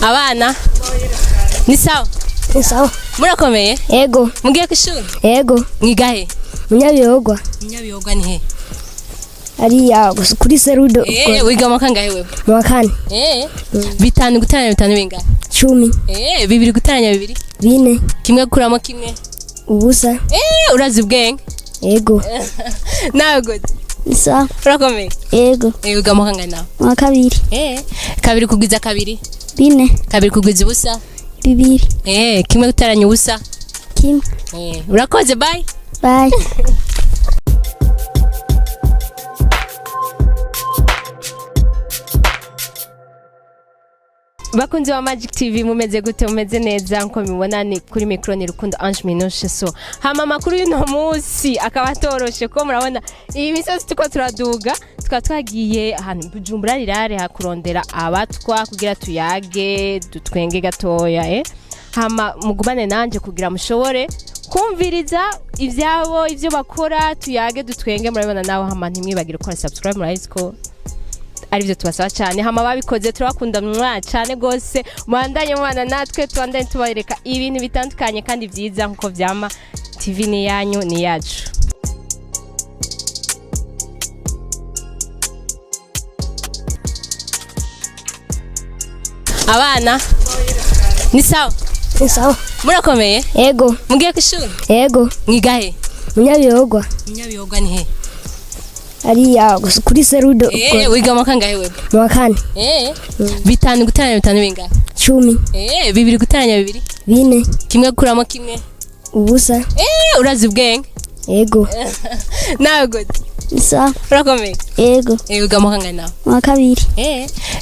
Abana ni sawa? Ni sawa. Murakomeye? Yego. Mugiye kwishuri? Yego. Mwigahe? Munyabiyogwa. Munyabiyogwa ni he? Ariya kuri Serudo. Wiga mu kangahe wewe? Mu kane. Bitanu guteranya bitanu bingahe? 10. Bibiri guteranya bibiri? 4. Kimwe kuramo kimwe? Ubusa. Urazi ubwenge? Yego. Nawe gute? Sawa. Urakomeye? Yego. Wiga mu kangahe nawe? Mu kabiri. Kabiri kugwiza kabiri? 4. Kabiri kugwiza ubusa? 2. Kimwe guteranya ubusa? Kimwe. Urakoze, bye. Bye. Bakunzi wa Magic TV mumeze gute mumeze neza nko mibona ni kuri micro ni Rukundo Ange Minoshe so hama makuru y'uno munsi akaba toroshe ko murabona iyi misozi tuko turaduga twagiye ahantu Bujumbura rirare hakurondera abatwa kugira tuyage dutwenge gatoya hama mugumane nanje kugira mushobore kumviriza ivyabo ivyo bakora tuyage dutwenge murabona nawe hama ntimwibagire gukora subscribe murayiziko arivyo tubasaba cyane hama babikoze turabakunda mwa cyane gose mwandanye mwana natwe twandanye tubareka ibintu bitandukanye kandi byiza nkuko vyama TV ni yanyu ni yacu. Abana ni sawa? Ni sawa. Murakomeye? Yego. Mugiye kwishuri? Yego. Mwigahe? Munyabiyogwa. Munyabiyogwa ni he? Ariya kuri Serudo. Wiga mu kangahe wewe? Mu kane. Bitanu guteranya bitanu bingahe? 10. Bibiri guteranya bibiri? 4. Kimwe kuramo kimwe? Ubusa. Urazi ubwenge? Yego. Nawe gute? Sawa. Urakomeye? Yego. Wiga mu kangahe nawe? Mu kabiri.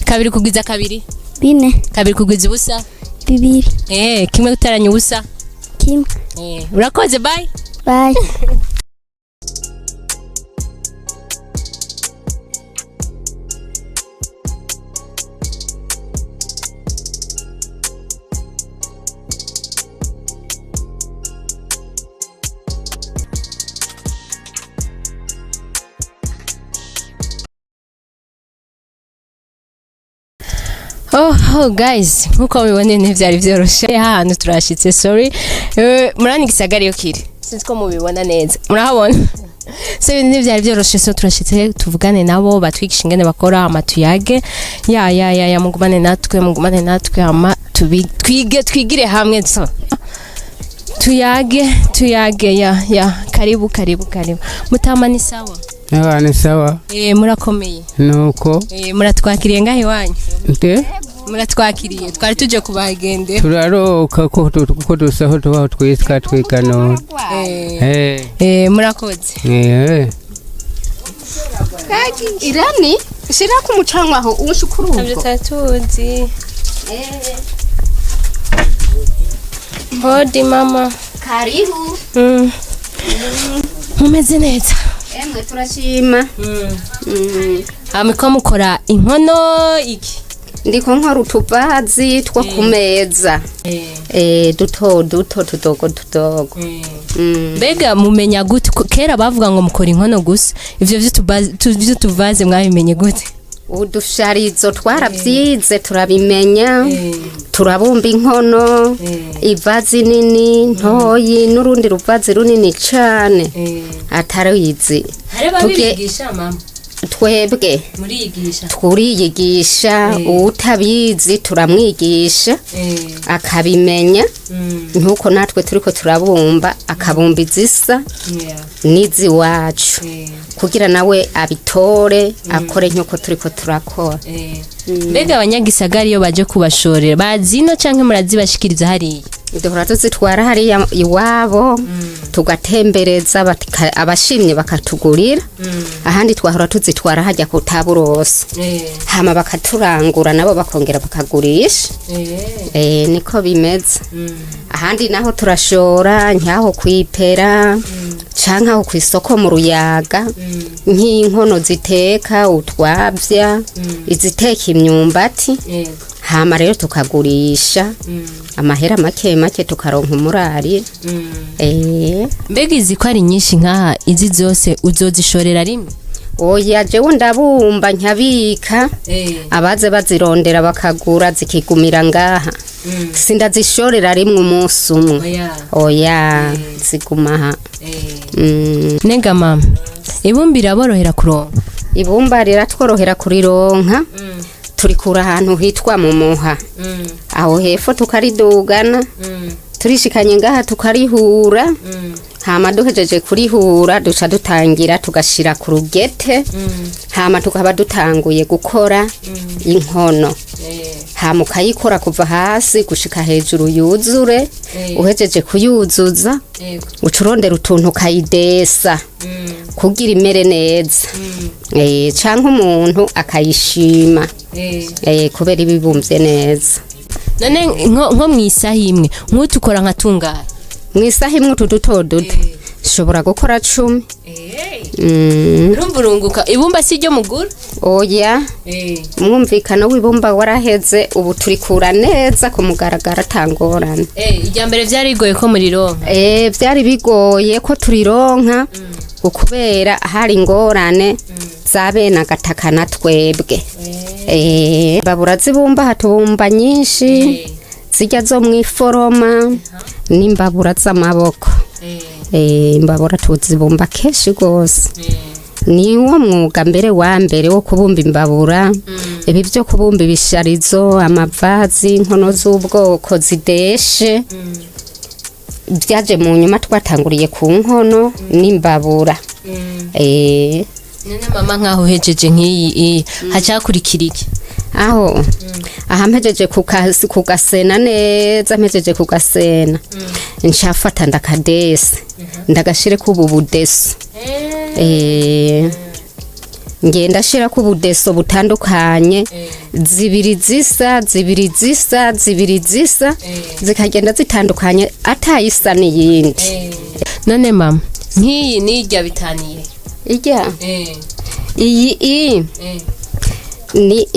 Kabiri kugwiza kabiri? 4. Kabiri kugwiza ubusa? 2. Kimwe guteranya ubusa? Kimwe. Urakoze, bye. Bye. Oh guys, nkuko mubibona ntivyari vyoroshe ahantu turashitse sorry. Murani gisagari yo kiri. Sinzi ko mubibona neza. Murahabona? So ibintu ntivyari vyoroshe so turashitse tuvugane nabo batwigisha ingene bakora amatuyage. Ya mugumane natwe ama twigire hamwe so. Tuyage ya karibu. Mutama ni sawa? Ni sawa. Murakomeye. Nuko. Muratwakiriye ngahe wanyu? Nte? Muratwakiriye. Twari tuje kubagende. Turaroka ko dusaho tubaho twiska twikano. Murakoze. Irani shira ku mucanwa aho ushukuru ubwo. Nabyo tutarituzi. Hodi mama. Karibu. Mumeze neza. Emwe turashima. Amiko mukora inkono iki? Ndiko nkora utubazi two kumeza. Duto tudogo. Mbega mumenya gute kera bavuga ngo mukora inkono gusa ivyo vyo tuvaze mwabimenye gute? Udusharizo twarabyize turabimenya turabumba inkono ivazi nini ntoyi n'urundi ruvazi runini cyane atarizi tugigisha mama twebwe turiyigisha utabizi turamwigisha akabimenya nkuko natwe turiko turabumba akabumba izisa nizi wacu kugira nawe abitore akore nkuko turiko turakora. Mbega abanyagisagari yo baje kubashorera bazino canke murazibashikiriza hariya? Duhora tuzitwara hariya iwabo tugatembereza abashimye bakatugurira ahandi twahora tuzitwara hajya ku taburoso hama bakaturangura nabo bakongera bakagurisha niko bimeze ahandi naho turashora nyaho kwipera canka aho kwisoko mu ruyaga nk'inkono ziteka utwabya iziteka imyumbati hama rero tukagurisha amahera make tukaronka umurari. Mbega izi ko ari nyinshi nkaha izi zose uzozishorera rimwe? oya jewe ndabumba nkabika abaze bazirondera bakagura zikigumira ngaha sindazishorera rimwe umunsi umwe oya zigumaha nega mama ibumba iraborohera kuronka ibumba riratworohera kurironka turikura ahantu hitwa mu muha aho hepfo tukaridugana turishikanye ngaha tukarihura hama duhejeje kurihura duca dutangira tugashira ku rugete hama tukaba dutanguye gukora inkono hama ukayikora kuva hasi gushika hejuru yuzure uhejeje kuyuzuza ucurondera utuntu ukayidesa kugira imere neza canke umuntu akayishima kubera ibibumvye neza none nko mwisaha imwe nk'utukora nka tungahe mwisaha imwe utu duto shobora gukora 10 urumburunguka ibumba si ryo mugura oya umwumvikano w'ibumba waraheze ubu turikura neza ku mugaragara tangorana ijya mbere vyari bigoye ko murironka vyari bigoye ko turironka ukubera hari ingorane zabena gataka natwebwe babura zibumba hatubumba nyinshi zijya zo mwiforoma n'imbabura z'amaboko imbabura tuzibumba kenshi gose niwo mwuga mbere wa mbere wo kubumba imbabura ibi byo kubumba ibisharizo amavazi inkono z'ubwoko zideshe byaje mu nyuma twatanguriye ku nkono n'imbabura none mama nkaho hejeje nk'iyi hacakurikira iki aho aha mpejeje kugasena neza mpejeje kugasena nshafata ndakadese ndagashire kububudeso ngenda shira kubudeso butandukanye zibiri zisa zikagenda zitandukanye atayisa n'iyindi none mama nk'iyi nirya bitaniye ijya iyi ni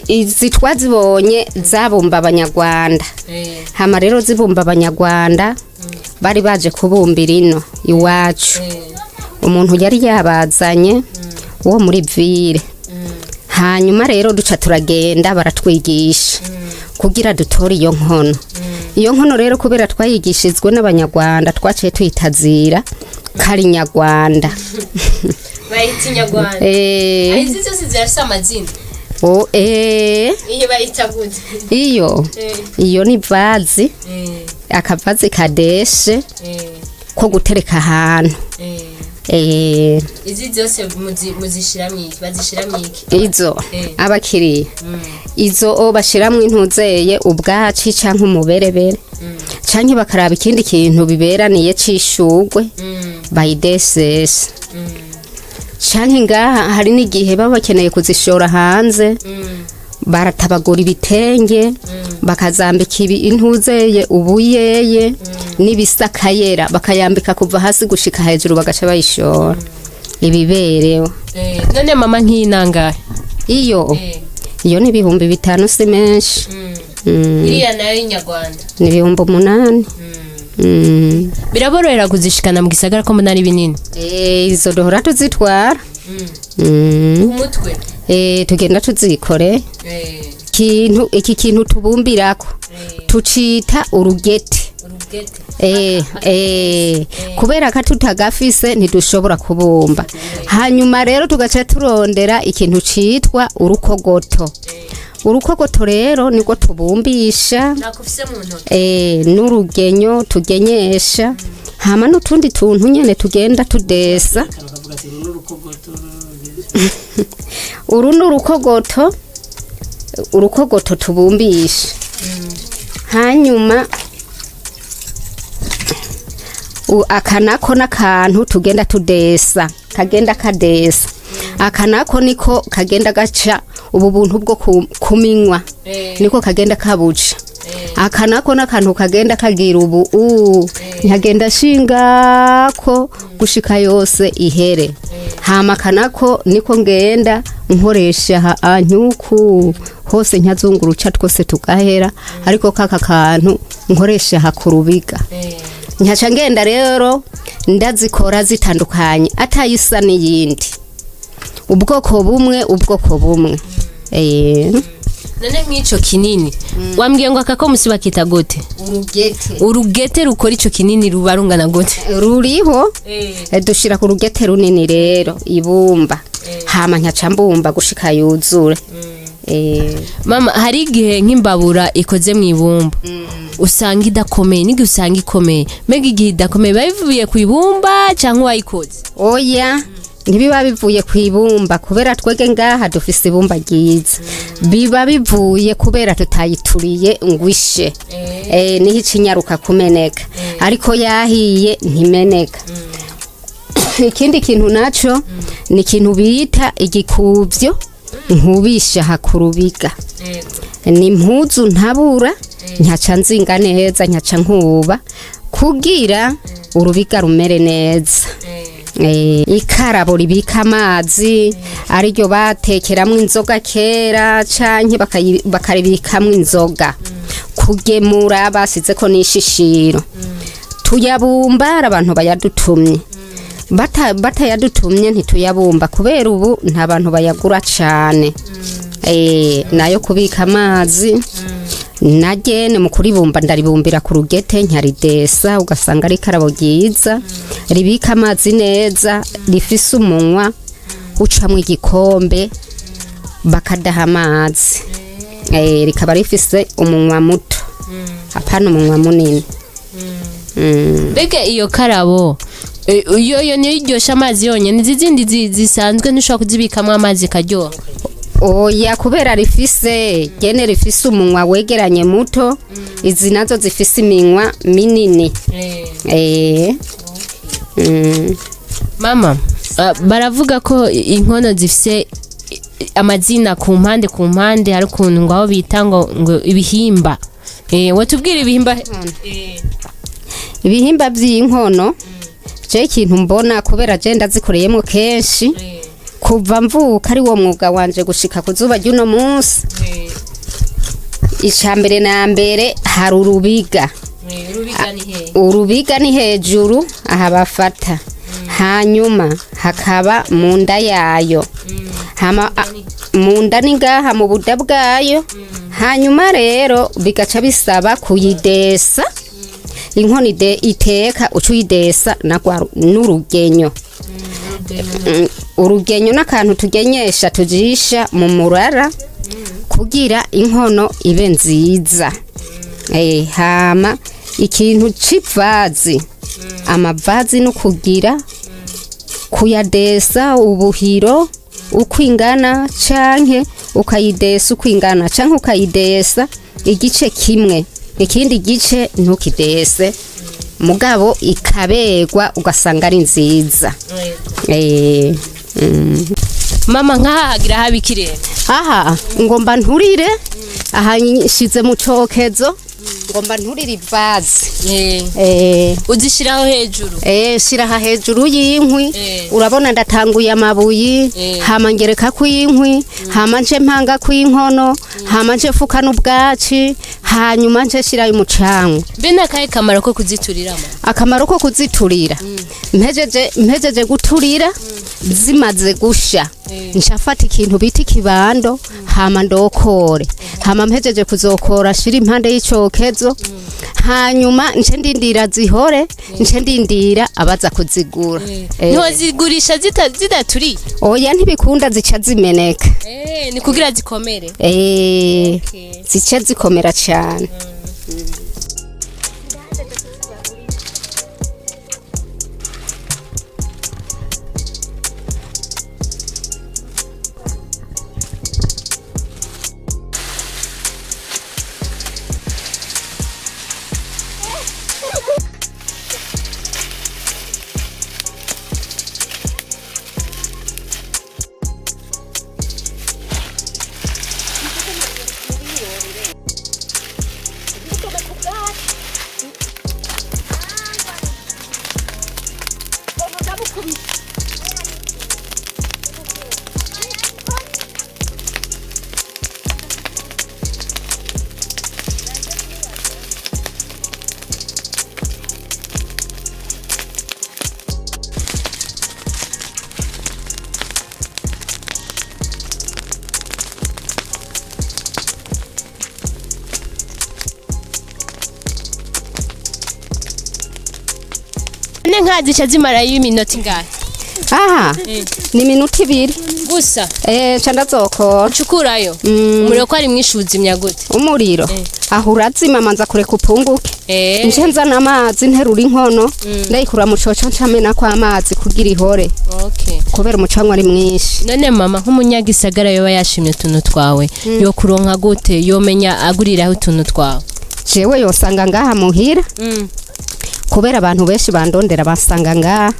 izi twazibonye zabumba abanyarwanda hama rero zibumba abanyarwanda bari baje kubumbira ino iwacu umuntu yari yabazanye wo muri ville hanyuma rero duca turagenda baratwigisha kugira dutore iyo nkono rero kubera twayigishizwe n'abanyarwanda twaciye tuyitazira kari nyarwanda bayita inyarwanda izi zose zirafise amazina iyo bayita gute iyo ni vazi akavazi kadeshe ko gutereka ahantu izi zose bazishiramwo iki izo abakiriya izo bashiramwo intuzeye ubwaci canke umuberebere canke bakaraba ikindi kintu biberaniye c'ishugwe bayidesese canke ngaha hari n'igihe baba bakeneye kuzishora hanze baratabagura ibitenge bakazambika intuzeye ubuyeye n'ibisakayera bakayambika kuva hasi gushika hejuru bagaca bayishora ibiberewe none mama nk'inangahe iyo ni ibihumbi 5 si menshi iriya nayo y'inyarwanda ni 8,000 biraborohera kuzishikana mu gisagara ko mbona ari binini izo duhora tuzitwara umutwe tugenda tuzikore iki kintu tubumbirako tucita urugete kubera ko tutagafise ntidushobora kubumba hanyuma rero tugaca turondera ikintu citwa urukogoto rero niko tubumbisha n'urugenyo tugenyesha hama n'utundi tuntu nyene tugenda tudesa uru n'urukogoto tubumbisha hanyuma akanako n'akantu tugenda tudesa kagenda kadesa akanako niko kagenda gaca ubu buntu bwo kuminywa niko kagenda kabuca akanako n'akantu kagenda kagira ubu ntagenda shingako gushika yose ihere hama kanako niko ngenda nkoresha anyuku hose nyazunguruca twose tugahera ariko kaka kantu nkoresha hakurubiga nkaca ngenda rero ndazikora zitandukanye atayisa n'iyindi ubwoko bumwe none nk'ico kinini wambwiye ngo akako musiba kita gute urugete rukora ico kinini ruba rungana gute ruriho dushira ku rugete runini rero ibumba hama nkacambumba gushika yuzure mama hari igihe nk'imbabura ikoze mu ibumba usanga idakomeye n'igihe usanga ikomeye mbega igihe idakomeye babivuye ku ibumba cyangwa wayikoze oya ntibiba bivuye ku ibumba kubera twege ngaha dufise ibumba ryiza biba bivuye kubera tutayituriye ngwishe niho icinyaruka kumeneka ariko yahiye ntimeneka ikindi kintu naco ni ikintu bita igikuvyo nkubisha hakurubiga ni impuzu ntabura nyaca nzinga neza nyaca nkuba kugira urubiga rumere neza ikarabo ribika amazi ariryo batekeramwo inzoga kera canke bakaribikamwo inzoga kugemura basizeko n'ishishiro tuyabumba abantu bayadutumye batayadutumye ntituyabumba kubera ubu nta bantu bayagura cane nayo kubika amazi nagene mu kuribumba ndaribumbira ku rugete nkaridesa ugasanga ari karabo ryiza ribika amazi neza rifise umunwa ucamwe igikombe bakadaha amazi rikaba rifise umunwa muto apana umunwa munini mbega iyo karabo iyo niyo iryosha amazi yonyene izindi zisanzwe ntushobora kuzibikamwo amazi karyoha oya kubera rifise gene rifise umunwa wegeranye muto izi nazo zifise iminwa minini mama baravuga ko inkono zifise amazina ku mpande hari ukuntu ngo aho bita ngo ibihimba watubwira ibihimba by'inkono je ikintu mbona kubera je ndazikoreyemo kenshi kuva mvuka ari wo mwuga wanje gushika kuzuba ry'uno munsi icambere na mbere hari urubiga ni hejuru aha bafata hanyuma hakaba munda yayo munda ni ngaha mu buda bwayo hanyuma rero bigaca bisaba kuyidesa inkono iteka ucuyidesa n'urugenyo urugenyo n'akantu tugenyesha tujisha mu murara kugira inkono ibe nziza hama ikintu c'ivazi amavazi no kugira kuyadesa ubuhiro ukwingana canke ukayidesa ukwingana canke ukayidesa igice kimwe ikindi gice ntukidese mugabo ikabegwa ugasanga ari nziza mama nkahagira habikire aha ngomba nturire aha nshize mu cokezo ngomba nturire ivazi uzishiraho hejuru shiraha hejuru y'inkwi urabona ndatanguye amabuyi hama ngereka kw'inkwi hama nje mpanga kw'inkono hama nje fuka n'ubwaci hanyuma nje shirayo umucanwa bene akahe kamaro ko kuziturira akamaro ko kuziturira mpejeje guturira zimaze gusha nshafata ikintu bita ikibando hama ndokore hama mpejeje kuzokora shira impande y'icokezo hanyuma nce ndindira zihore nce ndindira abaza kuzigura ntiwazigurisha zidaturiye oya ntibikunda zica zimeneka ni kugira zikomere zica zikomera cyane nkazi cazimara y'iminota ingahe aha ni minota 2 gusa canda zokora ucukurayo umuriro ko ari mwishuza imyagute umuriro aho urazima manza kureka upunguke nje nzana amazi nterura inkono ndayikura mu coco ncamena kwa amazi kugira ihore kubera umucanwa ari mwinshi. None mama nk'umunyagisagara yoba yashimye utuntu twawe yo kuronka gute yomenya aguriraho utuntu twawe? Jewe yosanga ngaha muhira kubera abantu benshi bandondera basanga ngaha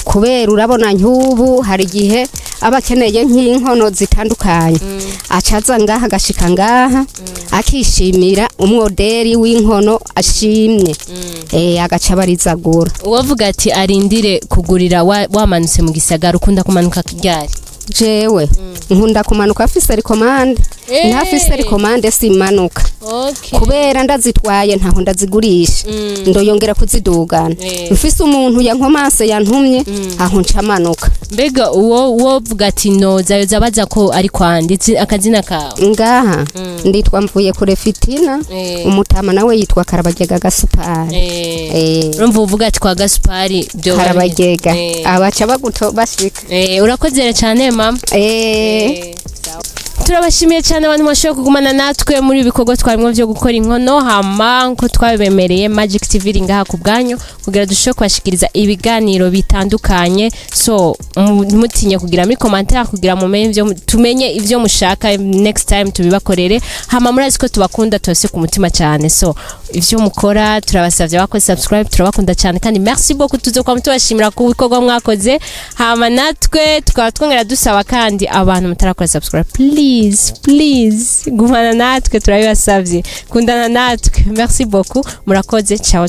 kubera urabona nk'ubu hari igihe abakeneye nk'inkono zitandukanye acaza ngaha gashika ngaha akishimira umwoderi w'inkono ashimye agaca barizagura. Uwavuga ati arindire kugurira wamanutse mu gisagara ukunda kumanuka ryari? Jewe nkunda kumanuka afise recommande ntafise recommande simanuka kubera ndazitwaye ntaho ndazigurisha ndoyongera kuzidugana mfise umuntu yankomase yantumye aho ncamanuka. Mbega uwo vuga ati no zayo baza ko ari kwanditse akazina kawe ngaha nditwa mvuye kure Fitina umutama nawe yitwa Karabagega Gasupari urumva uvuga ati kwa Gasupari byo Karabagega abaca baguto bashika urakozera cyane mama turabashimiye cyane abantu bashoboye kugumana natwe muri ibikorwa twarimo byo gukora inkono hama nko twabemereye Magic TV iri ngaha ku bwanyu kugira dushobore kwashikiriza ibiganiro bitandukanye so mutinye kugira muri commentaire kugira tumenye ivyo mushaka next time tubibakorere hama murazi ko tubakunda twese ku mutima cyane so ivyo mukora turabasavye bakoze subscribe turabakunda cyane kandi merci beaucoup tuzo kwa mutubashimira ku bikorwa mwakoze hama natwe tukaba twongera dusaba kandi abantu mutarakora subscribe please gumana natwe turabibasavye kundana natwe merci beaucoup murakoze ciao